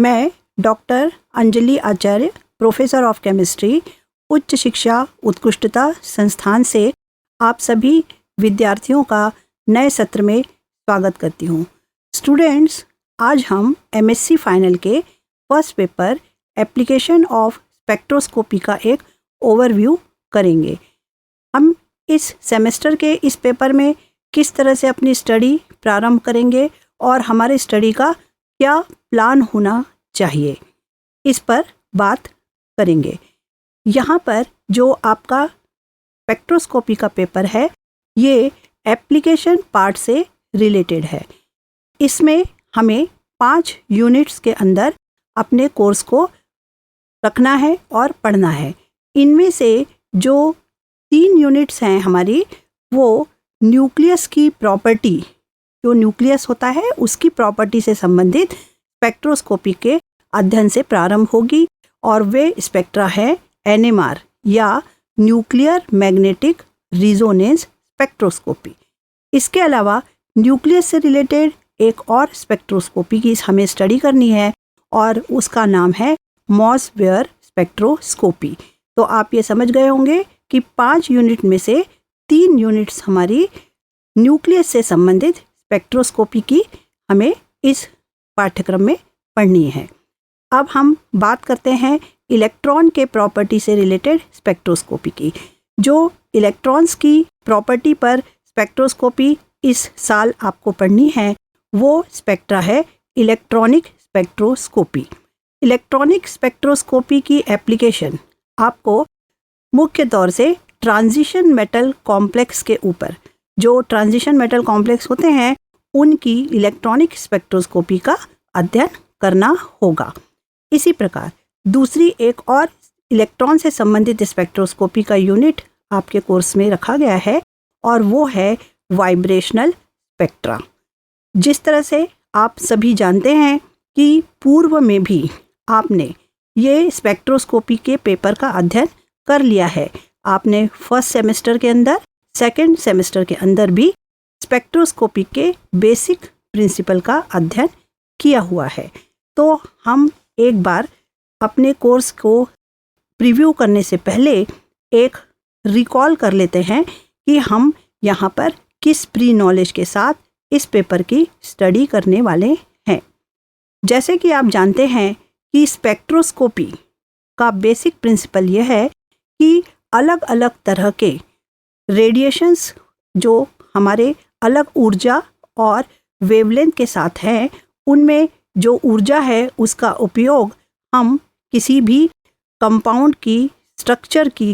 मैं doctor Anjali Acharya, professor of chemistry, उच्च शिक्षा उत्कृष्टता संस्थान से आप सभी विद्यार्थियों का नए सत्र में स्वागत करती हूँ। स्टूडेंट्स, आज हम एमएससी फाइनल के first paper application of spectroscopy का एक ओवरव्यू करेंगे। हम इस सेमेस्टर के इस पेपर में किस तरह से अपनी स्टडी प्रारंभ करेंगे और हमारे स्टडी का क्या प्लान होना चाहिए, इस पर बात करेंगे। यहाँ पर जो आपका स्पेक्ट्रोस्कोपी का पेपर है, ये एप्लीकेशन पार्ट से रिलेटेड है। इसमें हमें 5 यूनिट्स के अंदर अपने कोर्स को रखना है और पढ़ना है। इनमें से जो 3 यूनिट्स हैं हमारी, वो न्यूक्लियस की प्रॉपर्टी, जो न्यूक्लियस होता है उसकी प्रॉपर्टी से संबंधित स्पेक्ट्रोस्कोपी के अध्ययन से प्रारंभ होगी और वे स्पेक्ट्रा है एनएमआर या न्यूक्लियर मैग्नेटिक रिजोनेंस स्पेक्ट्रोस्कोपी। इसके अलावा न्यूक्लियस से रिलेटेड एक और स्पेक्ट्रोस्कोपी की हमें स्टडी करनी है और उसका नाम है मॉसवेयर स्पेक्ट्रोस्कोपी। तो आप ये समझ गए होंगे कि 5 यूनिट में से 3 यूनिट्स हमारी न्यूक्लियस से संबंधित स्पेक्ट्रोस्कोपी की हमें इस पाठ्यक्रम में पढ़नी है। अब हम बात करते हैं इलेक्ट्रॉन के प्रॉपर्टी से रिलेटेड स्पेक्ट्रोस्कोपी की। जो इलेक्ट्रॉन्स की प्रॉपर्टी पर स्पेक्ट्रोस्कोपी इस साल आपको पढ़नी है, वो स्पेक्ट्रा है इलेक्ट्रॉनिक स्पेक्ट्रोस्कोपी। इलेक्ट्रॉनिक स्पेक्ट्रोस्कोपी की एप्लीकेशन आपको मुख्य तौर से ट्रांजिशन मेटल कॉम्प्लेक्स के ऊपर, जो ट्रांजिशन मेटल कॉम्प्लेक्स होते हैं, उनकी इलेक्ट्रॉनिक स्पेक्ट्रोस्कोपी का अध्ययन करना होगा। इसी प्रकार दूसरी एक और इलेक्ट्रॉन से संबंधित स्पेक्ट्रोस्कोपी का यूनिट आपके कोर्स में रखा गया है और वो है वाइब्रेशनल स्पेक्ट्रा। जिस तरह से आप सभी जानते हैं कि पूर्व में भी आपने ये स्पेक्ट्रोस्कोपी के पेपर का अध्ययन कर लिया है। आपने फर्स्ट सेमेस्टर के अंदर, सेकंड सेमेस्टर के अंदर भी स्पेक्ट्रोस्कोपी के बेसिक प्रिंसिपल का अध्ययन किया हुआ है। तो हम एक बार अपने कोर्स को प्रीव्यू करने से पहले एक रिकॉल कर लेते हैं कि हम यहाँ पर किस प्री नॉलेज के साथ इस पेपर की स्टडी करने वाले हैं। जैसे कि आप जानते हैं कि स्पेक्ट्रोस्कोपी का बेसिक प्रिंसिपल यह है कि अलग अलग तरह के रेडिएशंस जो हमारे अलग ऊर्जा और वेवलेंथ के साथ हैं, उनमें जो ऊर्जा है उसका उपयोग हम किसी भी कंपाउंड की स्ट्रक्चर की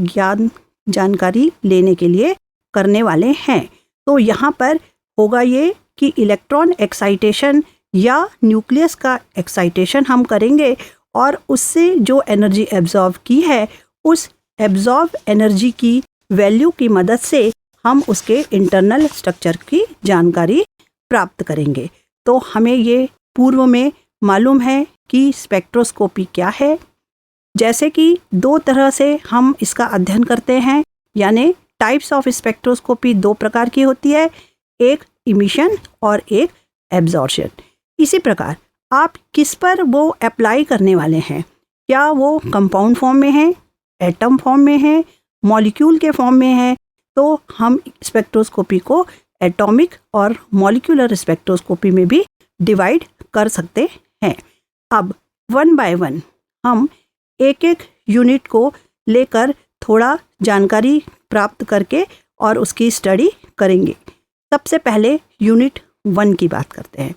जानकारी लेने के लिए करने वाले हैं। तो यहाँ पर होगा ये कि इलेक्ट्रॉन एक्साइटेशन या न्यूक्लियस का एक्साइटेशन हम करेंगे और उससे जो एनर्जी एब्जॉर्ब की है, उस एब्जॉर्ब एनर्जी की वैल्यू की मदद से हम उसके इंटरनल स्ट्रक्चर की जानकारी प्राप्त करेंगे। तो हमें ये पूर्व में मालूम है कि स्पेक्ट्रोस्कोपी क्या है। जैसे कि 2 तरह से हम इसका अध्ययन करते हैं, यानी टाइप्स ऑफ स्पेक्ट्रोस्कोपी 2 प्रकार की होती है, एक इमिशन और एक एब्जॉर्प्शन। इसी प्रकार आप किस पर वो अप्लाई करने वाले हैं, क्या वो कंपाउंड फॉर्म में है, एटम फॉर्म में है, मॉलिक्यूल के फॉर्म में है, तो हम स्पेक्ट्रोस्कोपी को एटॉमिक और मॉलिक्यूलर स्पेक्ट्रोस्कोपी में भी डिवाइड कर सकते हैं। अब 1 बाय 1 हम एक एक यूनिट को लेकर थोड़ा जानकारी प्राप्त करके और उसकी स्टडी करेंगे। सबसे पहले यूनिट 1 की बात करते हैं।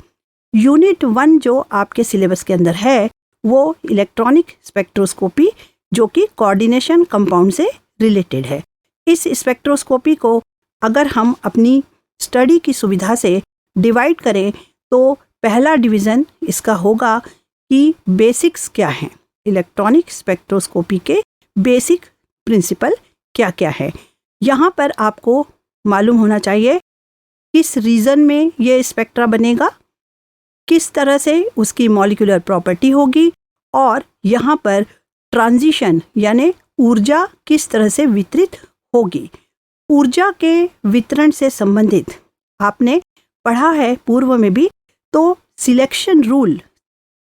यूनिट 1 जो आपके सिलेबस के अंदर है, वो इलेक्ट्रॉनिक स्पेक्ट्रोस्कोपी, जो कि कोऑर्डिनेशन कंपाउंड से रिलेटेड है। इस स्पेक्ट्रोस्कोपी को अगर हम अपनी स्टडी की सुविधा से डिवाइड करें तो पहला डिवीज़न इसका होगा कि बेसिक्स क्या हैं, इलेक्ट्रॉनिक स्पेक्ट्रोस्कोपी के बेसिक प्रिंसिपल क्या क्या है। यहाँ पर आपको मालूम होना चाहिए किस रीजन में ये स्पेक्ट्रा बनेगा, किस तरह से उसकी मॉलिक्यूलर प्रॉपर्टी होगी और यहाँ पर ट्रांजिशन यानी ऊर्जा किस तरह से वितरित होगी। ऊर्जा के वितरण से संबंधित आपने पढ़ा है पूर्व में भी, तो सिलेक्शन रूल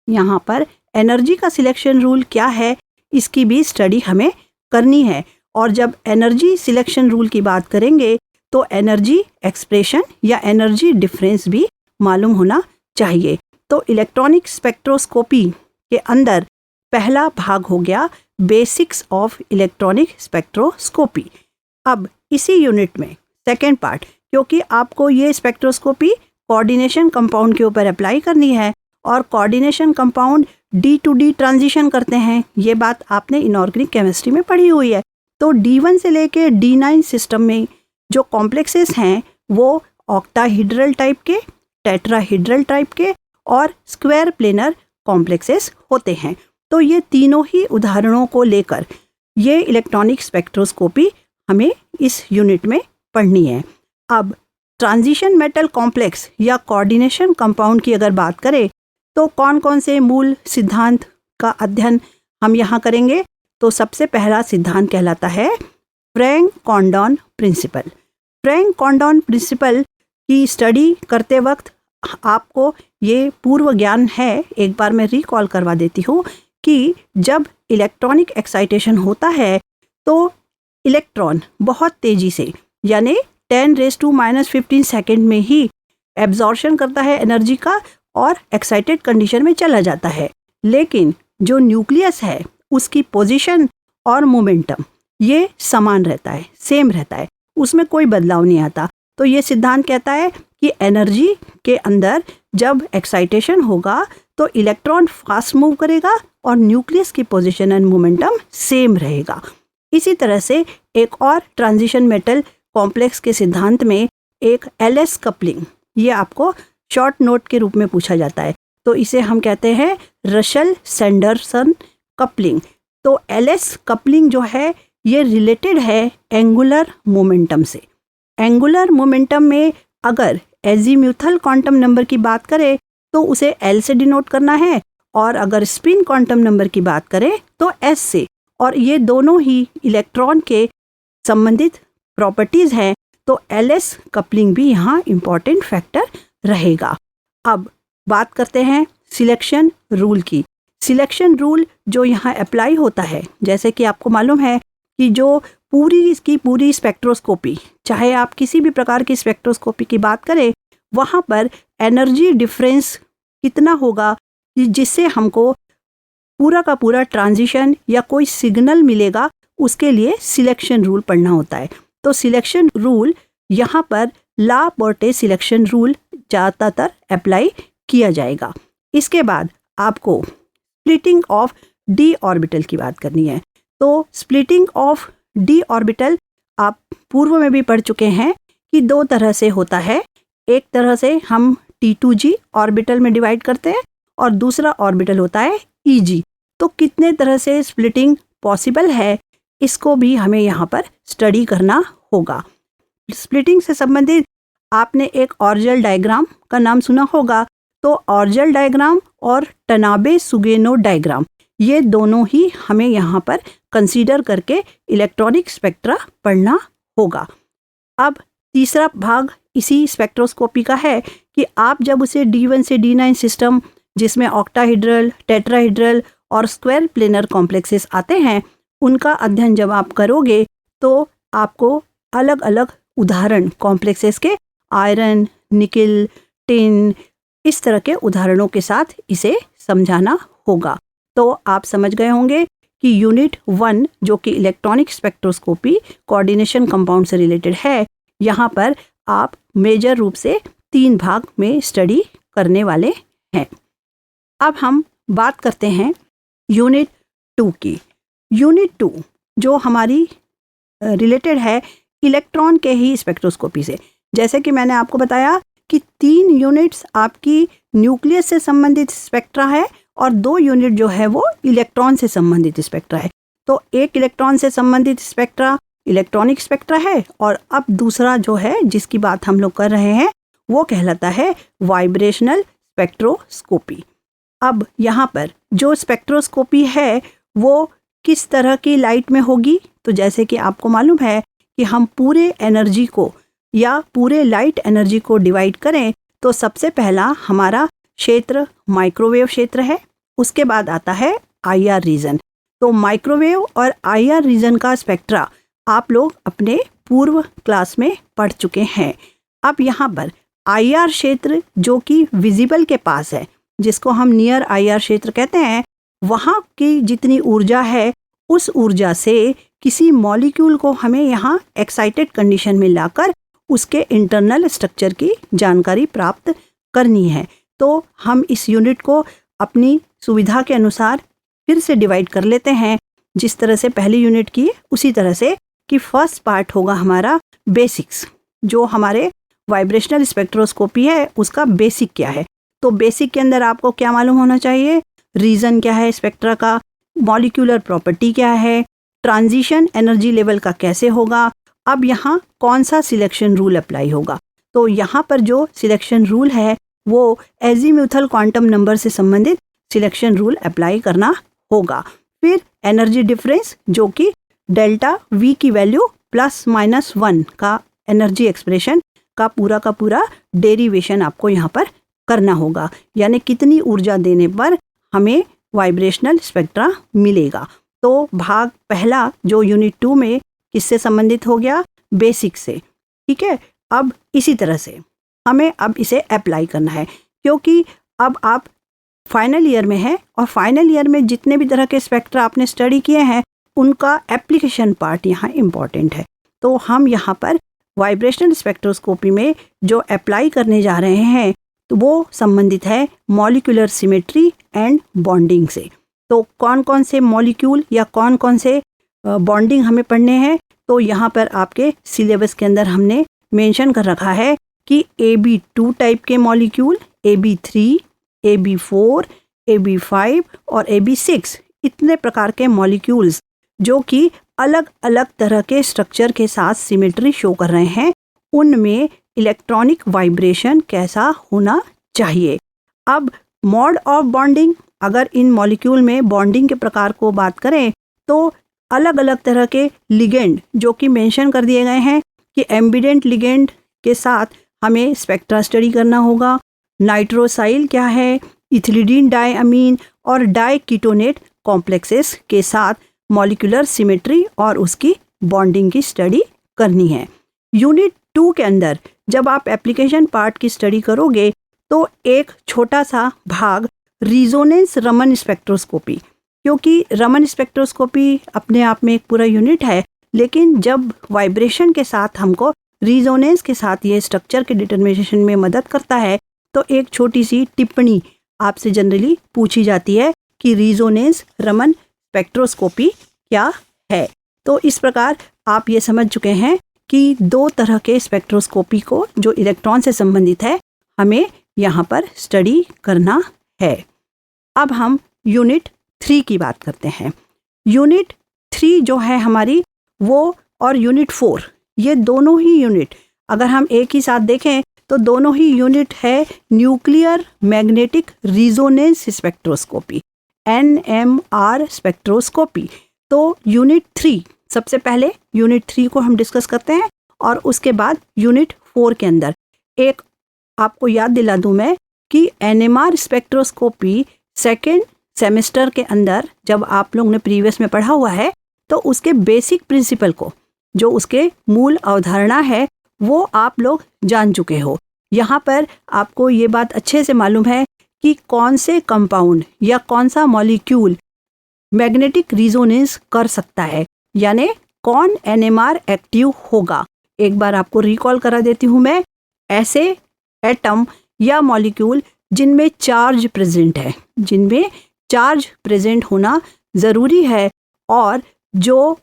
यहाँ पर एनर्जी का सिलेक्शन रूल क्या है, इसकी भी स्टडी हमें करनी है। और जब एनर्जी सिलेक्शन रूल की बात करेंगे तो एनर्जी एक्सप्रेशन या एनर्जी डिफरेंस भी मालूम होना चाहिए। तो इलेक्ट्रॉनिक स्पेक्ट्रोस्कोपी के अंदर पहला भाग हो गया बेसिक्स ऑफ इलेक्ट्रॉनिक स्पेक्ट्रोस्कोपी। अब इसी यूनिट में सेकेंड पार्ट, क्योंकि आपको ये स्पेक्ट्रोस्कोपी कोऑर्डिनेशन कंपाउंड के ऊपर अप्लाई करनी है और coordination compound D to D transition करते हैं, ये बात आपने इनऑर्गेनिक केमिस्ट्री में पढ़ी हुई है। तो D1 से लेके D9 सिस्टम में जो कॉम्प्लेक्सेस हैं वो ऑक्टाहीड्रल टाइप के, टेट्राहीड्रल टाइप के और स्क्वायर प्लेनर कॉम्प्लेक्सेस होते हैं। तो ये तीनों ही उदाहरणों को लेकर ये इलेक्ट्रॉनिक स्पेक्ट्रोस्कोपी हमें इस यूनिट में पढ़नी है। अब ट्रांजिशन मेटल कॉम्प्लेक्स या कोऑर्डिनेशन कंपाउंड की अगर बात करें तो कौन कौन से मूल सिद्धांत का अध्ययन हम यहाँ करेंगे। तो सबसे पहला सिद्धांत कहलाता है फ्रैंक-कॉंडोन प्रिंसिपल। फ्रैंक-कॉंडोन प्रिंसिपल की स्टडी करते वक्त आपको ये पूर्व ज्ञान है, एक बार मैं रिकॉल करवा देती हूँ कि जब इलेक्ट्रॉनिक एक्साइटेशन होता है तो इलेक्ट्रॉन बहुत तेज़ी से यानी 10⁻⁻15 सेकेंड में ही एब्जॉर्शन करता है एनर्जी का और एक्साइटेड कंडीशन में चला जाता है। लेकिन जो न्यूक्लियस है उसकी पोजीशन और मोमेंटम ये समान रहता है, सेम रहता है, उसमें कोई बदलाव नहीं आता। तो ये सिद्धांत कहता है कि एनर्जी के अंदर जब एक्साइटेशन होगा तो इलेक्ट्रॉन फास्ट मूव करेगा और न्यूक्लियस की पोजीशन एंड मोमेंटम सेम रहेगा। इसी तरह से एक और ट्रांजिशन मेटल कॉम्प्लेक्स के सिद्धांत में एक LS कपलिंग, ये आपको शॉर्ट नोट के रूप में पूछा जाता है, तो इसे हम कहते हैं रशल सैंडरसन कपलिंग। तो LS कपलिंग जो है ये रिलेटेड है एंगुलर मोमेंटम से। एंगुलर मोमेंटम में अगर एजीम्यूथल क्वांटम नंबर की बात करें तो उसे L से डिनोट करना है और अगर स्पिन क्वांटम नंबर की बात करें तो S से। और ये दोनों ही इलेक्ट्रॉन के संबंधित प्रॉपर्टीज़ हैं, तो LS कपलिंग भी यहाँ इम्पॉर्टेंट फैक्टर रहेगा। अब बात करते हैं सिलेक्शन रूल की। सिलेक्शन रूल जो यहाँ अप्लाई होता है, जैसे कि आपको मालूम है कि जो पूरी स्पेक्ट्रोस्कोपी, चाहे आप किसी भी प्रकार की स्पेक्ट्रोस्कोपी की बात करें, वहाँ पर एनर्जी डिफरेंस कितना होगा जिससे हमको पूरा का पूरा ट्रांजिशन या कोई सिग्नल मिलेगा, उसके लिए सिलेक्शन रूल पढ़ना होता है। तो सिलेक्शन रूल यहाँ पर ला पोर्टे सिलेक्शन रूल ज़्यादातर अप्लाई किया जाएगा। इसके बाद आपको स्प्लिटिंग ऑफ D ऑर्बिटल की बात करनी है। तो स्प्लिटिंग ऑफ D ऑर्बिटल आप पूर्व में भी पढ़ चुके हैं कि दो तरह से होता है। एक तरह से हम T2G ऑर्बिटल में डिवाइड करते हैं और दूसरा ऑर्बिटल होता है EG। तो कितने तरह से स्प्लिटिंग पॉसिबल है, इसको भी हमें यहाँ पर स्टडी करना होगा। स्प्लिटिंग से संबंधित आपने एक ऑर्जल डायग्राम का नाम सुना होगा। तो ऑर्जल डायग्राम और टनाबे-सुगेनो डायग्राम, ये दोनों ही हमें यहाँ पर कंसीडर करके इलेक्ट्रॉनिक स्पेक्ट्रा पढ़ना होगा। अब तीसरा भाग इसी स्पेक्ट्रोस्कोपी का है कि आप जब उसे D1 से D9 सिस्टम, जिसमें ऑक्टाहीड्रल, टेट्राहीड्रल और स्क्वायर प्लेनर कॉम्प्लेक्सेस आते हैं, उनका अध्ययन जब आप करोगे तो आपको अलग अलग उदाहरण कॉम्प्लेक्सेस के आयरन, निकिल, टिन, इस तरह के उदाहरणों के साथ इसे समझाना होगा। तो आप समझ गए होंगे कि यूनिट 1 जो कि इलेक्ट्रॉनिक स्पेक्ट्रोस्कोपी कोऑर्डिनेशन कंपाउंड से रिलेटेड है, यहाँ पर आप मेजर रूप से 3 भाग में स्टडी करने वाले हैं। अब हम बात करते हैं यूनिट 2 की। यूनिट 2 जो हमारी रिलेटेड है इलेक्ट्रॉन के ही स्पेक्ट्रोस्कोपी से। जैसे कि मैंने आपको बताया कि 3 यूनिट्स आपकी न्यूक्लियस से संबंधित स्पेक्ट्रा है और 2 यूनिट जो है वो इलेक्ट्रॉन से संबंधित स्पेक्ट्रा है। तो एक इलेक्ट्रॉन से संबंधित स्पेक्ट्रा इलेक्ट्रॉनिक स्पेक्ट्रा है और अब दूसरा जो है जिसकी बात हम लोग कर रहे हैं वो कहलाता है वाइब्रेशनल स्पेक्ट्रोस्कोपी। अब यहाँ पर जो स्पेक्ट्रोस्कोपी है वो किस तरह की लाइट में होगी, तो जैसे कि आपको मालूम है कि हम पूरे एनर्जी को या पूरे लाइट एनर्जी को डिवाइड करें तो सबसे पहला हमारा क्षेत्र माइक्रोवेव क्षेत्र है उसके बाद आता है IR रीजन। तो माइक्रोवेव और IR रीजन का स्पेक्ट्रा आप लोग अपने पूर्व क्लास में पढ़ चुके हैं। अब यहाँ पर IR क्षेत्र जो कि विजिबल के पास है, जिसको हम नियर IR क्षेत्र कहते हैं, वहाँ की जितनी ऊर्जा है उस ऊर्जा से किसी मॉलिक्यूल को हमें यहाँ एक्साइटेड कंडीशन में लाकर उसके इंटरनल स्ट्रक्चर की जानकारी प्राप्त करनी है। तो हम इस यूनिट को अपनी सुविधा के अनुसार फिर से डिवाइड कर लेते हैं, जिस तरह से पहली यूनिट की उसी तरह से, कि फर्स्ट पार्ट होगा हमारा बेसिक्स। जो हमारे वाइब्रेशनल स्पेक्ट्रोस्कोपी है उसका बेसिक क्या है। तो बेसिक के अंदर आपको क्या मालूम होना चाहिए, रीजन क्या है स्पेक्ट्रा का, मॉलिक्यूलर प्रॉपर्टी क्या है, ट्रांजिशन एनर्जी लेवल का कैसे होगा, अब यहाँ कौन सा सिलेक्शन रूल अप्लाई होगा। तो यहाँ पर जो सिलेक्शन रूल है वो एजीम्यूथल क्वांटम नंबर से संबंधित सिलेक्शन रूल अप्लाई करना होगा। फिर एनर्जी डिफरेंस जो कि डेल्टा V की वैल्यू ±1 का एनर्जी एक्सप्रेशन का पूरा डेरिवेशन आपको यहाँ पर करना होगा, यानी कितनी ऊर्जा देने पर हमें वाइब्रेशनल स्पेक्ट्रा मिलेगा। तो भाग पहला जो यूनिट 2 में किससे संबंधित हो गया, बेसिक से। ठीक है, अब इसी तरह से हमें अब इसे अप्लाई करना है, क्योंकि अब आप फाइनल ईयर में हैं और फाइनल ईयर में जितने भी तरह के स्पेक्ट्रा आपने स्टडी किए हैं उनका एप्लीकेशन पार्ट यहाँ इम्पॉर्टेंट है। तो हम यहाँ पर वाइब्रेशनल स्पेक्ट्रोस्कोपी में जो अप्लाई करने जा रहे हैं तो वो संबंधित है मॉलिक्यूलर सिमेट्री एंड बॉन्डिंग से। तो कौन कौन से मॉलिक्यूल या कौन कौन से बॉन्डिंग हमें पढ़ने हैं, तो यहाँ पर आपके सिलेबस के अंदर हमने मेंशन कर रखा है कि AB2 टाइप के मॉलिक्यूल, AB3, AB4, AB5 और AB6 इतने प्रकार के मॉलिक्यूल्स जो कि अलग अलग तरह के स्ट्रक्चर के साथ सिमेट्री शो कर रहे हैं, उनमें इलेक्ट्रॉनिक वाइब्रेशन कैसा होना चाहिए। अब मोड ऑफ बॉन्डिंग, अगर इन मॉलिक्यूल में बॉन्डिंग के प्रकार को बात करें तो अलग अलग तरह के लिगेंड जो कि मेंशन कर दिए गए हैं कि एम्बिडेंट लिगेंड के साथ हमें स्पेक्ट्रा स्टडी करना होगा। नाइट्रोसाइल क्या है, इथिलीडीन डायअमीन और डाइकीटोनेट कॉम्प्लेक्सेस के साथ मॉलिक्यूलर सिमेट्री और उसकी बॉन्डिंग की स्टडी करनी है। यूनिट 2 के अंदर जब आप एप्लीकेशन पार्ट की स्टडी करोगे तो एक छोटा सा भाग रिजोनेंस रमन स्पेक्ट्रोस्कोपी, क्योंकि रमन स्पेक्ट्रोस्कोपी अपने आप में एक पूरा यूनिट है, लेकिन जब वाइब्रेशन के साथ हमको रिजोनेंस के साथ ये स्ट्रक्चर के डिटरमिनेशन में मदद करता है, तो एक छोटी सी टिप्पणी आपसे जनरली पूछी जाती है कि रिजोनेंस रमन स्पेक्ट्रोस्कोपी क्या है। तो इस प्रकार आप ये समझ चुके हैं कि 2 तरह के स्पेक्ट्रोस्कोपी को जो इलेक्ट्रॉन से संबंधित है हमें यहाँ पर स्टडी करना है। अब हम यूनिट 3 की बात करते हैं। यूनिट 3 जो है हमारी वो और यूनिट 4, ये दोनों ही यूनिट अगर हम एक ही साथ देखें तो दोनों ही यूनिट है nuclear magnetic resonance spectroscopy, NMR spectroscopy. तो यूनिट 3, सबसे पहले यूनिट 3 को हम डिस्कस करते हैं और उसके बाद यूनिट 4 के अंदर एक आपको याद दिला दूं मैं कि NMR स्पेक्ट्रोस्कोपी सेकेंड सेमेस्टर के अंदर जब आप लोग ने प्रीवियस में पढ़ा हुआ है तो उसके बेसिक प्रिंसिपल को, जो उसके मूल अवधारणा है, वो आप लोग जान चुके हो। यहाँ पर आपको ये बात अच्छे से मालूम है कि कौन से कंपाउंड या कौन सा मॉलिक्यूल मैग्नेटिक रिजोनेंस कर सकता है, यानी कौन NMR एक्टिव होगा। एक बार आपको रिकॉल करा देती हूँ मैं, ऐसे एटम या मॉलिक्यूल जिनमें चार्ज प्रेजेंट है, जिनमें चार्ज प्रेजेंट होना ज़रूरी है और जो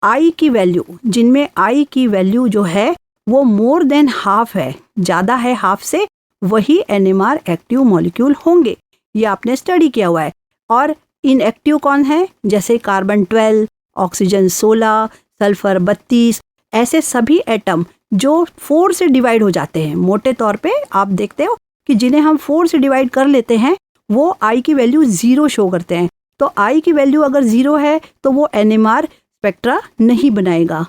I की वैल्यू, जिनमें I की वैल्यू जो है वो मोर देन हाफ है, ज़्यादा है हाफ से, वही NMR एक्टिव मॉलिक्यूल होंगे। ये आपने स्टडी किया हुआ है। और इनएक्टिव कौन है, जैसे कार्बन 12, ऑक्सीजन 16, सल्फर 32, ऐसे सभी एटम जो 4 से डिवाइड हो जाते हैं। मोटे तौर पे आप देखते हो कि जिन्हें हम 4 से डिवाइड कर लेते हैं वो I की वैल्यू 0 शो करते हैं। तो I की वैल्यू अगर 0 है तो वो NMR स्पेक्ट्रा नहीं बनाएगा।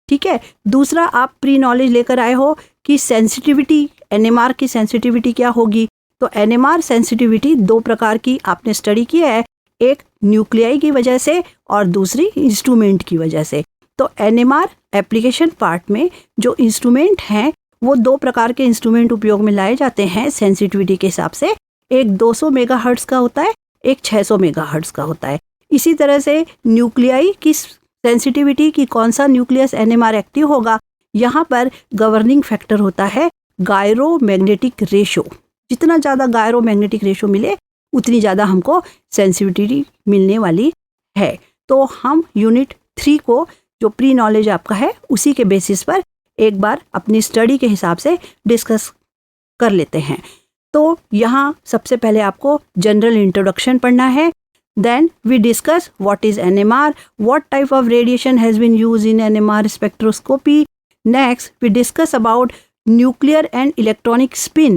ठीक है। दूसरा, आप प्री नॉलेज लेकर आए हो कि सेंसिटिविटी, NMR की सेंसिटिविटी क्या होगी, तो एनएमआर सेंसिटिविटी दो प्रकार की आपने स्टडी की है, एक न्यूक्लियाई की वजह से और दूसरी इंस्ट्रूमेंट की वजह से। तो एनएमआर एप्लीकेशन पार्ट में जो इंस्ट्रूमेंट हैं वो दो प्रकार के इंस्ट्रूमेंट उपयोग में लाए जाते हैं सेंसिटिविटी के हिसाब से। एक 200 मेगाहर्ट्ज का होता है, एक 600 मेगाहर्ट्ज का होता है। इसी तरह से न्यूक्लियाई की सेंसिटिविटी की कौन सा न्यूक्लियस एनएमआर एक्टिव होगा, यहाँ पर गवर्निंग फैक्टर होता है गायरोमैग्नेटिक रेशो। जितना ज़्यादा गायरोमैग्नेटिक रेशो मिले उतनी ज़्यादा हमको सेंसिटिविटी मिलने वाली है। तो हम यूनिट 3 को जो प्री नॉलेज आपका है उसी के बेसिस पर एक बार अपनी स्टडी के हिसाब से डिस्कस कर लेते हैं। तो यहाँ सबसे पहले आपको जनरल इंट्रोडक्शन पढ़ना है। Then we discuss what is NMR, what type of radiation has been used in NMR spectroscopy. Next, we discuss about nuclear and electronic spin.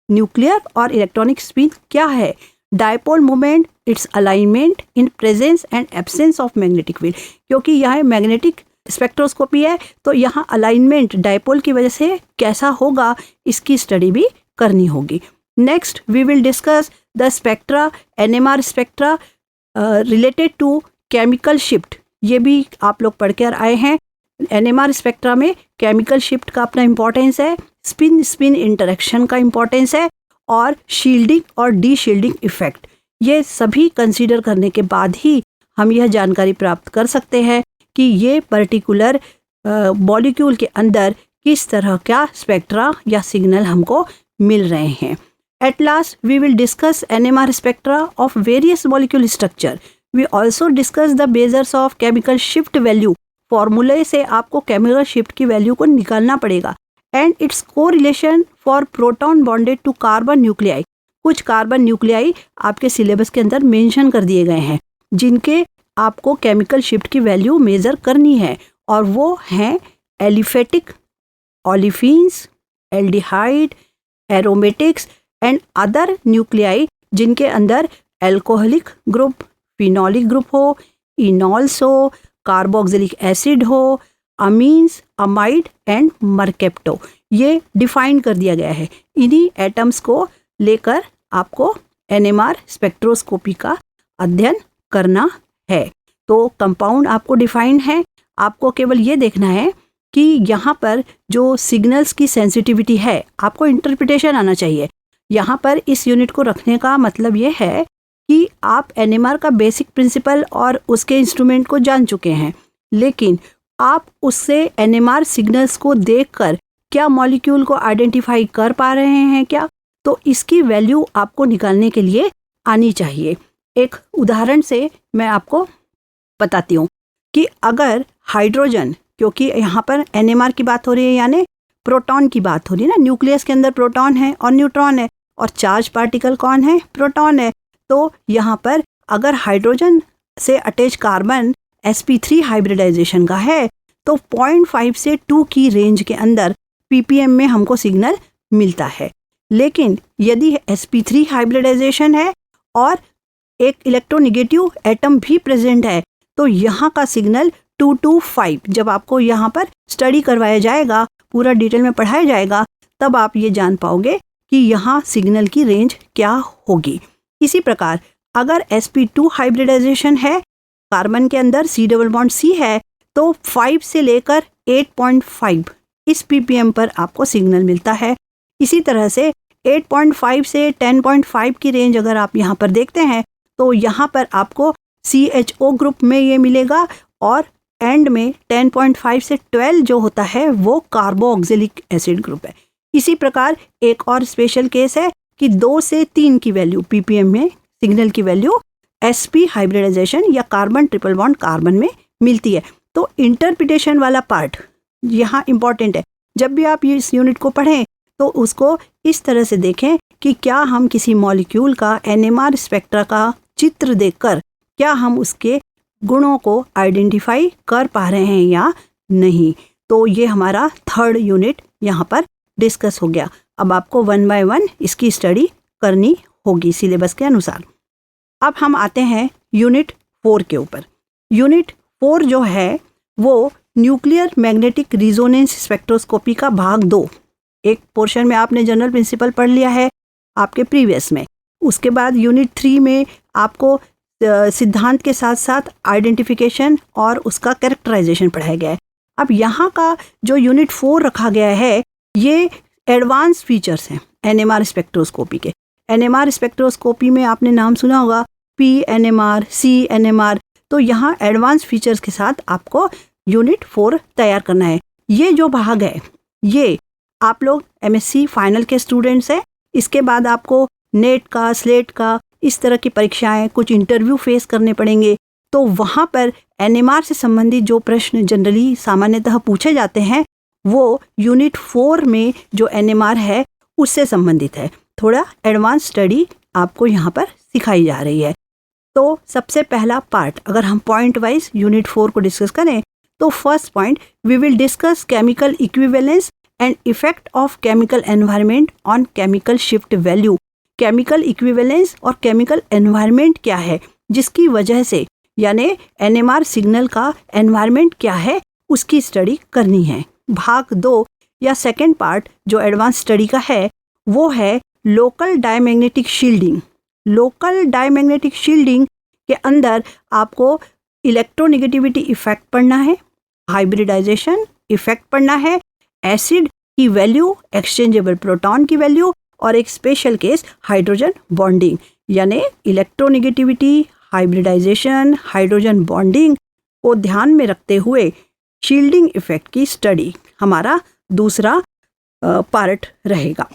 Nuclear और electronic spin क्या है? Dipole moment, its alignment in presence and absence of magnetic field. क्योंकि यहाँ magnetic spectroscopy है तो यहाँ alignment dipole की वजह से कैसा होगा इसकी स्टडी भी करनी होगी। Next, we will discuss the spectra, NMR spectra related to chemical shift. ये भी आप लोग पढ़ कर आए हैं। NMR स्पेक्ट्रा में केमिकल शिफ्ट का अपना इम्पोर्टेंस है, स्पिन स्पिन इंटरेक्शन का इम्पोर्टेंस है और शील्डिंग और डी शील्डिंग इफेक्ट। ये सभी कंसीडर करने के बाद ही हम यह जानकारी प्राप्त कर सकते हैं कि ये पर्टिकुलर मॉलिक्यूल के अंदर किस तरह का स्पेक्ट्रा या सिग्नल हमको मिल रहे हैं। At last, we will discuss NMR spectra of various molecule structure. We also discuss the measures of chemical shift value. फॉर्मूले से आपको केमिकल शिफ्ट की वैल्यू को निकालना पड़ेगा। And it's correlation for proton bonded to carbon nuclei. कुछ carbon nuclei आपके syllabus के अंदर मेंशन कर दिए गए हैं जिनके आपको केमिकल शिफ्ट की वैल्यू मेजर करनी है, और वो हैं aliphatic, olefins, aldehyde, aromatics and other nuclei जिनके अंदर एल्कोहलिक ग्रुप, फिनोलिक ग्रुप हो, इनॉल्स हो, कार्बोक्सिलिक एसिड हो, अमीन्स, अमाइड एंड मरकेप्टो। ये डिफाइन कर दिया गया है। इन्हीं एटम्स को लेकर आपको एनएमआर स्पेक्ट्रोस्कोपी का अध्ययन करना है। तो कंपाउंड आपको डिफाइन है, आपको केवल ये देखना है कि यहाँ पर जो सिग्नल्स की सेंसिटिविटी है आपको इंटरप्रिटेशन आना चाहिए। यहाँ पर इस यूनिट को रखने का मतलब ये है कि आप एनएमआर का बेसिक प्रिंसिपल और उसके इंस्ट्रूमेंट को जान चुके हैं, लेकिन आप उससे एनएमआर सिग्नल्स को देखकर क्या मॉलिक्यूल को आइडेंटिफाई कर पा रहे हैं क्या, तो इसकी वैल्यू आपको निकालने के लिए आनी चाहिए। एक उदाहरण से मैं आपको बताती हूँ कि अगर हाइड्रोजन, क्योंकि यहाँ पर एनएमआर की बात हो रही है यानी प्रोटॉन की बात हो रही है ना, न्यूक्लियस के अंदर प्रोटॉन है और न्यूट्रॉन है और चार्ज पार्टिकल कौन है, प्रोटॉन है। तो यहाँ पर अगर हाइड्रोजन से अटैच कार्बन sp3 हाइब्रिडाइजेशन का है तो 0.5 से 2 की रेंज के अंदर ppm में हमको सिग्नल मिलता है। लेकिन यदि sp3 हाइब्रिडाइजेशन है और एक इलेक्ट्रोनेगेटिव एटम भी प्रेजेंट है तो यहाँ का सिग्नल 2 to 5, जब आपको यहाँ पर स्टडी करवाया जाएगा, पूरा डिटेल में पढ़ाया जाएगा, तब आप ये जान पाओगे कि यहाँ सिग्नल की रेंज क्या होगी। इसी प्रकार अगर sp2 हाइब्रिडाइजेशन है, कार्बन के अंदर C डबल बॉन्ड C है, तो 5 से लेकर 8.5 इस ppm पर आपको सिग्नल मिलता है। इसी तरह से 8.5 से 10.5 की रेंज अगर आप यहाँ पर देखते हैं तो यहाँ पर आपको CHO ग्रुप में ये मिलेगा, और एंड में 10.5 से 12 जो होता है वो कार्बोक्सिलिक एसिड ग्रुप है। इसी प्रकार एक और स्पेशल केस है कि 2 से 3 की वैल्यू ppm में सिग्नल की वैल्यू sp हाइब्रिडाइजेशन या कार्बन ट्रिपल बॉन्ड कार्बन में मिलती है। तो इंटरप्रिटेशन वाला पार्ट यहाँ इंपॉर्टेंट है। जब भी आप इस यूनिट को पढ़ें तो उसको इस तरह से देखें कि क्या हम किसी मॉलिक्यूल का एनएमआर स्पेक्ट्रा का चित्र देखकर क्या हम उसके गुणों को आइडेंटिफाई कर पा रहे हैं या नहीं। तो ये हमारा 3rd यूनिट यहाँ पर डिस्कस हो गया। अब आपको 1 by 1 इसकी स्टडी करनी होगी सिलेबस के अनुसार। अब हम आते हैं यूनिट 4 के ऊपर। यूनिट 4 जो है वो न्यूक्लियर मैग्नेटिक रिजोनेंस स्पेक्ट्रोस्कोपी का भाग 2। एक पोर्शन में आपने जनरल प्रिंसिपल पढ़ लिया है, आपके प्रीवियस में। उसके बाद यूनिट 3 में आपको सिद्धांत के साथ साथ आइडेंटिफिकेशन और उसका कैरेक्टराइजेशन पढ़ाया गया है। अब यहाँ का जो यूनिट 4 रखा गया है ये एडवांस फीचर्स हैं एनएमआर स्पेक्ट्रोस्कोपी के। एनएमआर स्पेक्ट्रोस्कोपी में आपने नाम सुना होगा PNMR, CNMR। तो यहाँ एडवांस फीचर्स के साथ आपको यूनिट 4 तैयार करना है। ये जो भाग है ये आप लोग MSc फाइनल के स्टूडेंट्स हैं। इसके बाद आपको नेट का, स्लेट का, इस तरह की परीक्षाएं, कुछ इंटरव्यू फेस करने पड़ेंगे। तो वहाँ पर NMR से संबंधित जो प्रश्न जनरली सामान्यतः पूछे जाते हैं वो यूनिट 4 में जो NMR है उससे संबंधित है। थोड़ा एडवांस स्टडी आपको यहाँ पर सिखाई जा रही है। तो सबसे पहला पार्ट अगर हम पॉइंट वाइज यूनिट 4 को डिस्कस करें तो first point, we will discuss chemical equivalence and effect of chemical environment on chemical shift value. Chemical equivalence और केमिकल एनवायरनमेंट क्या है जिसकी वजह से यानी NMR सिग्नल का एनवायरनमेंट क्या है उसकी स्टडी करनी है। भाग 2 या सेकेंड पार्ट जो एडवांस स्टडी का है वो है local diamagnetic shielding. Local diamagnetic shielding के अंदर आपको इलेक्ट्रोनेगेटिविटी इफेक्ट पढ़ना है, हाइब्रिडाइजेशन इफेक्ट पढ़ना है, एसिड की वैल्यू, एक्सचेंजेबल प्रोटॉन की वैल्यू और एक स्पेशल केस हाइड्रोजन बॉन्डिंग। यानी इलेक्ट्रोनेगेटिविटी, हाइब्रिडाइजेशन, हाइड्रोजन बॉन्डिंग को ध्यान में रखते हुए शील्डिंग इफेक्ट की स्टडी हमारा दूसरा पार्ट रहेगा।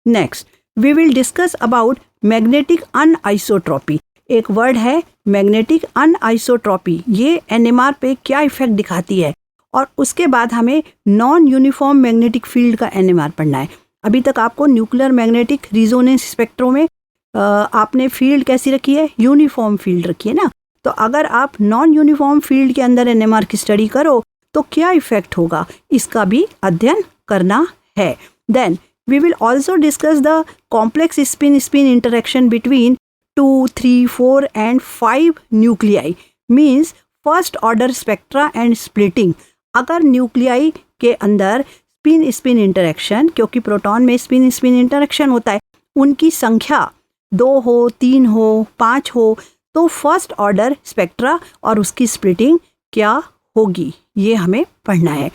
Next we will discuss about magnetic anisotropy. एक वर्ड है मैग्नेटिक अनआइसोट्रॉपी। ये NMR पे क्या इफेक्ट दिखाती है और उसके बाद हमें नॉन यूनिफॉर्म मैग्नेटिक फील्ड का NMR पढ़ना है। अभी तक आपको न्यूक्लियर मैग्नेटिक रिजोनेंस स्पेक्ट्रो में आपने फील्ड कैसी रखी है, यूनिफॉर्म फील्ड रखी है ना। तो अगर आप नॉन यूनिफॉर्म फील्ड के अंदर NMR की स्टडी करो तो क्या इफेक्ट होगा इसका भी अध्ययन करना है। Then we will also discuss the complex spin-spin interaction between 2, 3, 4 and 5 nuclei, means first order spectra and splitting। अगर न्यूक्लियाई के अंदर स्पिन स्पिन इंटरेक्शन, क्योंकि प्रोटॉन में स्पिन स्पिन इंटरेक्शन होता है, उनकी संख्या 2 हो, 3 हो, 5 हो तो फर्स्ट ऑर्डर स्पेक्ट्रा और उसकी स्प्लिटिंग क्या होगी ये हमें पढ़ना है।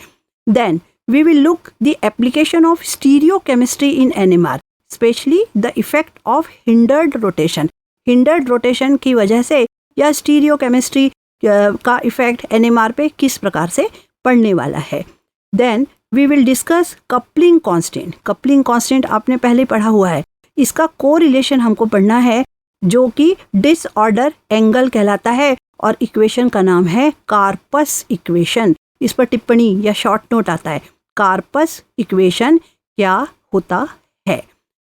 Then we will look the application of stereochemistry in NMR, especially the effect of hindered rotation। hindered rotation की वजह से या stereochemistry का इफेक्ट NMR पे किस प्रकार से पड़ने वाला है। Then we will discuss coupling constant। coupling constant आपने पहले पढ़ा हुआ है, इसका कोरिलेशन हमको पढ़ना है जो कि डिसऑर्डर एंगल कहलाता है और इक्वेशन का नाम है कार्पस इक्वेशन। इस पर टिप्पणी या शॉर्ट नोट आता है, कार्पस इक्वेशन क्या होता है।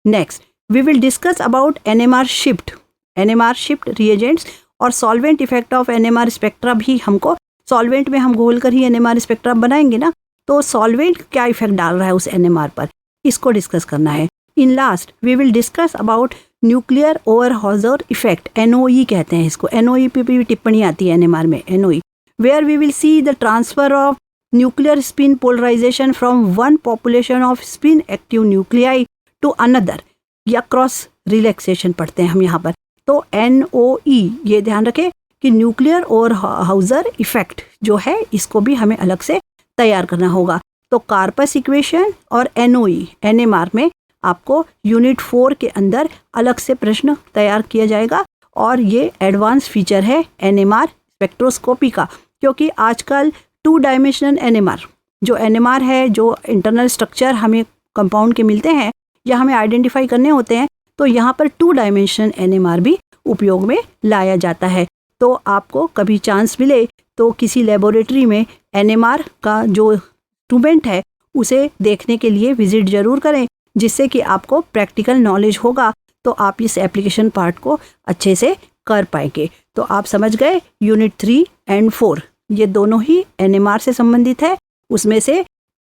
Next we will discuss about NMR shift. NMR shift reagents और solvent effect of NMR spectra भी हमको, सॉल्वेंट में हम घोल कर ही NMR स्पेक्ट्रा बनाएंगे ना, तो सॉल्वेंट क्या इफेक्ट डाल रहा है उस NMR पर, इसको डिस्कस करना है। In last we will discuss about nuclear Overhauser effect, NOE कहते हैं इसको। NOE पे भी टिप्पणी आती है NMR में, NOE, where we will see the transfer of nuclear spin polarization from one population of spin active nuclei to another, या क्रॉस रिलैक्सेशन पढ़ते हैं हम यहाँ पर। तो NOE ये ध्यान रखें कि न्यूक्लियर ओवरहॉजर इफेक्ट जो है इसको भी हमें अलग से तैयार करना होगा। तो कार्पस इक्वेशन और NOE NMR में आपको यूनिट 4 के अंदर अलग से प्रश्न तैयार किया जाएगा और ये एडवांस फीचर है NMR स्पेक्ट्रोस्कोपी का, क्योंकि आजकल 2 डायमेंशनल NMR जो NMR है, जो इंटरनल स्ट्रक्चर हमें कंपाउंड के मिलते हैं या हमें आइडेंटिफाई करने होते हैं, तो यहाँ पर 2 डायमेंशनल NMR भी उपयोग में लाया जाता है। तो आपको कभी चांस मिले तो किसी लेबोरेटरी में NMR का जो इंस्ट्रूमेंट है उसे देखने के लिए विजिट जरूर करें, जिससे कि आपको प्रैक्टिकल नॉलेज होगा तो आप इस एप्लीकेशन पार्ट को अच्छे से कर पाएंगे। तो आप समझ गए यूनिट 3 एंड 4 ये दोनों ही NMR से संबंधित है। उसमें से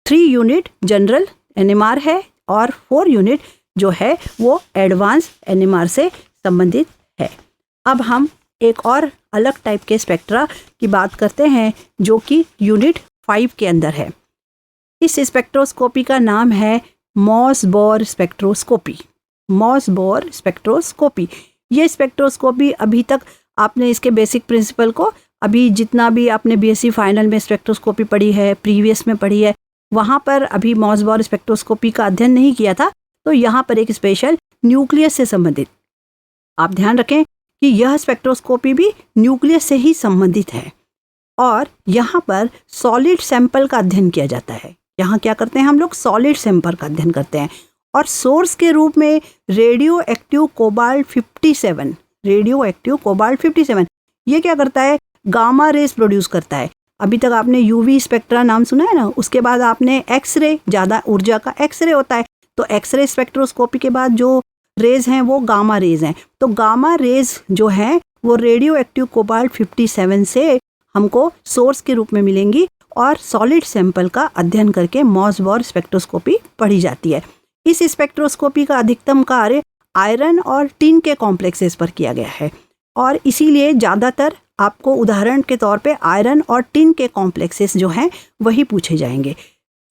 3 यूनिट जनरल NMR है और 4 यूनिट जो है वो एडवांस NMR से संबंधित है। अब हम एक और अलग टाइप के स्पेक्ट्रा की बात करते हैं जो कि यूनिट 5 के अंदर है। इस स्पेक्ट्रोस्कोपी का नाम है Mossbauer spectroscopy. Mossbauer spectroscopy. ये स्पेक्ट्रोस्कोपी अभी तक आपने इसके बेसिक प्रिंसिपल को, अभी जितना भी आपने बीएससी फाइनल में स्पेक्ट्रोस्कोपी पढ़ी है, प्रीवियस में पढ़ी है, वहाँ पर अभी मॉस-बोर स्पेक्ट्रोस्कोपी का अध्ययन नहीं किया था। तो यहाँ पर एक स्पेशल न्यूक्लियस से संबंधित, आप ध्यान रखें कि यह स्पेक्ट्रोस्कोपी भी न्यूक्लियस से ही संबंधित है और यहाँ पर सॉलिड सैंपल का अध्ययन किया जाता है। यहाँ क्या करते हैं हम लोग, सॉलिड सैंपल का अध्ययन करते हैं और सोर्स के रूप में radio active cobalt 57, radio active cobalt 57 ये क्या करता है, गामा रेज प्रोड्यूस करता है। अभी तक आपने यूवी स्पेक्ट्रा नाम सुना है ना, उसके बाद आपने एक्सरे, ज़्यादा ऊर्जा का एक्सरे होता है, तो एक्सरे स्पेक्ट्रोस्कोपी के बाद जो रेज हैं वो गामा रेज हैं। तो गामा रेज जो हैं वो रेडियो एक्टिव कोबाल्ट 57 से हमको सोर्स के रूप में मिलेंगी और सॉलिड सैंपल का अध्ययन करके मॉस-बोर स्पेक्ट्रोस्कोपी पढ़ी जाती है। इस स्पेक्ट्रोस्कोपी का अधिकतम कार्य आयरन और टिन के कॉम्प्लेक्सेस पर किया गया है और इसीलिए ज़्यादातर आपको उदाहरण के तौर पे आयरन और टिन के कॉम्प्लेक्सेस जो हैं वही पूछे जाएंगे।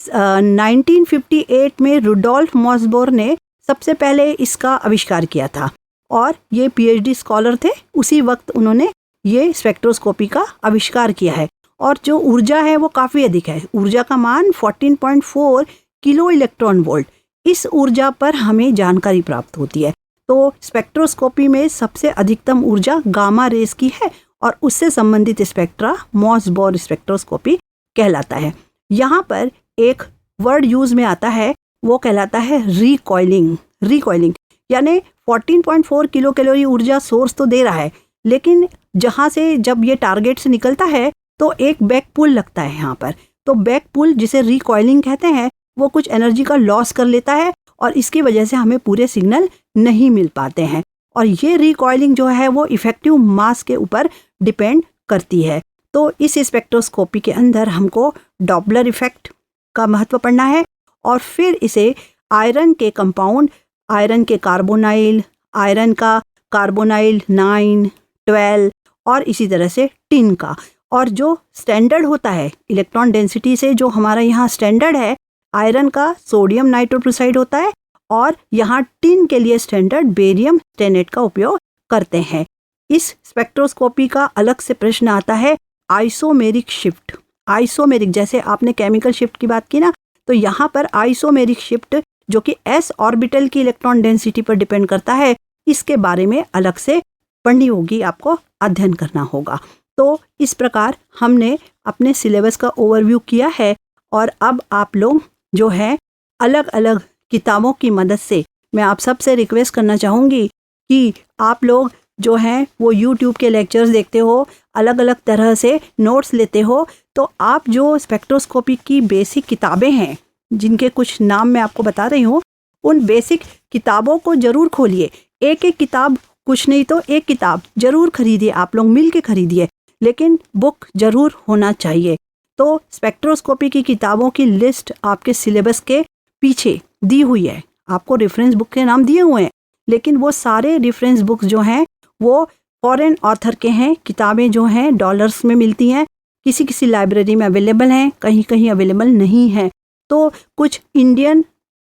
1958 में रुडोल्फ मॉस-बोर ने सबसे पहले इसका आविष्कार किया था और ये पीएचडी स्कॉलर थे। उसी वक्त उन्होंने ये स्पेक्ट्रोस्कोपी का आविष्कार किया है और जो ऊर्जा है वो काफ़ी अधिक है। ऊर्जा का मान 14.4 किलो इलेक्ट्रॉन वोल्ट, इस ऊर्जा पर हमें जानकारी प्राप्त होती है। तो स्पेक्ट्रोस्कोपी में सबसे अधिकतम ऊर्जा गामा रेज की है और उससे संबंधित स्पेक्ट्रा मॉस-बोर स्पेक्ट्रोस्कोपी कहलाता है। यहाँ पर एक वर्ड यूज में आता है, वो कहलाता है रिकॉइलिंग। रिकॉइलिंग यानी 14.4 किलो कैलोरी ऊर्जा सोर्स तो दे रहा है, लेकिन जहाँ से जब ये टारगेट से निकलता है तो एक बैक पुल लगता है यहाँ पर। तो बैक पुल जिसे रिकॉइलिंग कहते हैं, वो कुछ एनर्जी का लॉस कर लेता है और इसकी वजह से हमें पूरे सिग्नल नहीं मिल पाते हैं। और ये रिकॉइलिंग जो है वो इफेक्टिव मास के ऊपर डिपेंड करती है। तो इस स्पेक्ट्रोस्कोपी के अंदर हमको डॉपलर इफेक्ट का महत्व पढ़ना है और फिर इसे आयरन के कंपाउंड, आयरन के कार्बोनाइल, आयरन का कार्बोनाइल 9, 12 और इसी तरह से टिन का। और जो स्टैंडर्ड होता है इलेक्ट्रॉन डेंसिटी से, जो हमारा यहाँ स्टैंडर्ड है, आयरन का सोडियम नाइट्रोक्लोराइड होता है और यहाँ टिन के लिए स्टैंडर्ड बेरियम स्टेनेट का उपयोग करते हैं। इस स्पेक्ट्रोस्कोपी का अलग से प्रश्न आता है आइसोमेरिक शिफ्ट। आइसोमेरिक, जैसे आपने केमिकल शिफ्ट की बात की ना, तो यहाँ पर आइसोमेरिक शिफ्ट जो कि s ऑर्बिटल की इलेक्ट्रॉन डेंसिटी पर डिपेंड करता है, इसके बारे में अलग से पढ़नी होगी, आपको अध्ययन करना होगा। तो इस प्रकार हमने अपने सिलेबस का ओवरव्यू किया है और अब आप लोग जो है अलग अलग किताबों की मदद से, मैं आप सबसे रिक्वेस्ट करना चाहूँगी कि आप लोग जो हैं वो YouTube के लेक्चर्स देखते हो, अलग अलग तरह से नोट्स लेते हो, तो आप जो स्पेक्ट्रोस्कोपी की बेसिक किताबें हैं, जिनके कुछ नाम मैं आपको बता रही हूँ, उन बेसिक किताबों को ज़रूर खोलिए। एक एक किताब, कुछ नहीं तो एक किताब ज़रूर खरीदिए, आप लोग मिल के खरीदिए, लेकिन बुक ज़रूर होना चाहिए। तो स्पेक्ट्रोस्कोपी की किताबों की लिस्ट आपके सिलेबस के पीछे दी हुई है, आपको रेफरेंस बुक के नाम दिए हुए हैं, लेकिन वो सारे रेफरेंस बुक्स जो हैं वो फॉरेन ऑथर के हैं। किताबें जो हैं डॉलर्स में मिलती हैं, किसी किसी लाइब्रेरी में अवेलेबल हैं, कहीं कहीं अवेलेबल नहीं है। तो कुछ इंडियन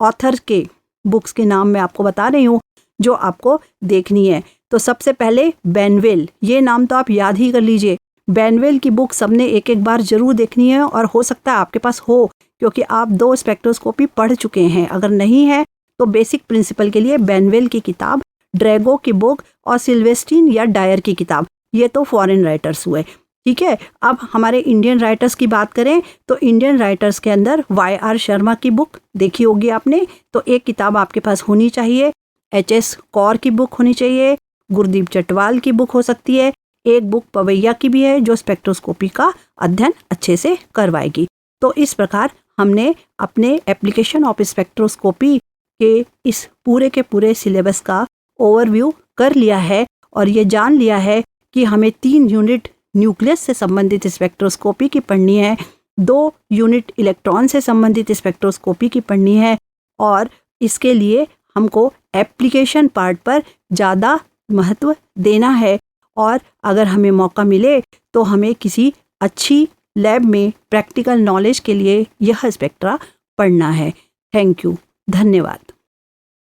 ऑथर के बुक्स के नाम मैं आपको बता रही हूँ जो आपको देखनी है। तो सबसे पहले बेनवेल, ये नाम तो आप याद ही कर लीजिए। बेनवेल की बुक सबने एक एक बार ज़रूर देखनी है और हो सकता है आपके पास हो, क्योंकि आप 2 स्पेक्ट्रोस्कोपी पढ़ चुके हैं। अगर नहीं है तो बेसिक प्रिंसिपल के लिए बेनवेल की किताब, ड्रैगो की बुक और सिल्वेस्टिन या डायर की किताब, ये तो फॉरेन राइटर्स हुए। ठीक है, अब हमारे इंडियन राइटर्स की बात करें तो इंडियन राइटर्स के अंदर YR शर्मा की बुक देखी होगी आपने, तो एक किताब आपके पास होनी चाहिए। HS कौर की बुक होनी चाहिए, गुरदीप चटवाल की बुक हो सकती है, एक बुक पवैया की भी है जो स्पेक्ट्रोस्कोपी का अध्ययन अच्छे से करवाएगी। तो इस प्रकार हमने अपने एप्लीकेशन ऑफ स्पेक्ट्रोस्कोपी के इस पूरे के पूरे सिलेबस का ओवरव्यू कर लिया है और ये जान लिया है कि हमें 3 यूनिट न्यूक्लियस से संबंधित स्पेक्ट्रोस्कोपी की पढ़नी है, 2 यूनिट इलेक्ट्रॉन से संबंधित स्पेक्ट्रोस्कोपी की पढ़नी है और इसके लिए हमको एप्लीकेशन पार्ट पर ज़्यादा महत्व देना है। और अगर हमें मौका मिले तो हमें किसी अच्छी लैब में प्रैक्टिकल नॉलेज के लिए यह स्पेक्ट्रा पढ़ना है। थैंक यू, धन्यवाद।